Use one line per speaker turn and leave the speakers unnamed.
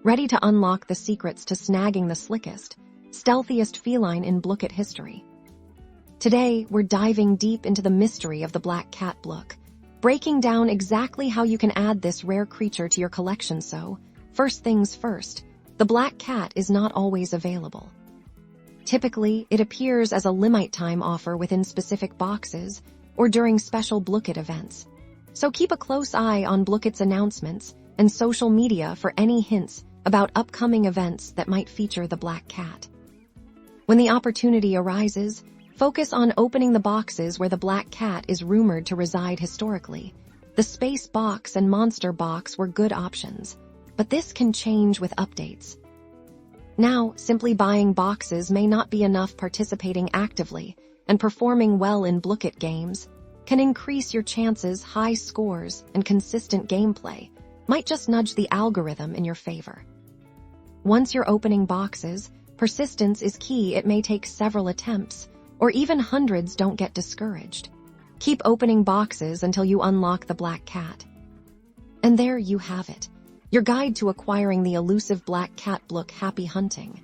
ready to unlock the secrets to snagging the slickest, stealthiest feline in Blooket history. Today, we're diving deep into the mystery of the Black Cat Blook, breaking down exactly how you can add this rare creature to your collection. So, first things first, the black cat is not always available. Typically, it appears as a limit time offer within specific boxes or during special Blooket events. So keep a close eye on Blooket's announcements and social media for any hints about upcoming events that might feature the black cat. When the opportunity arises, focus on opening the boxes where the black cat is rumored to reside historically. The space box and monster box were good options, but this can change with updates. Now, simply buying boxes may not be enough. Participating actively and performing well in Blooket games can increase your chances. High scores and consistent gameplay might just nudge the algorithm in your favor. Once you're opening boxes, persistence is key. It may take several attempts, or even hundreds. Don't get discouraged. Keep opening boxes until you unlock the black cat. And there you have it, your guide to acquiring the elusive Black Cat Blook. Happy hunting!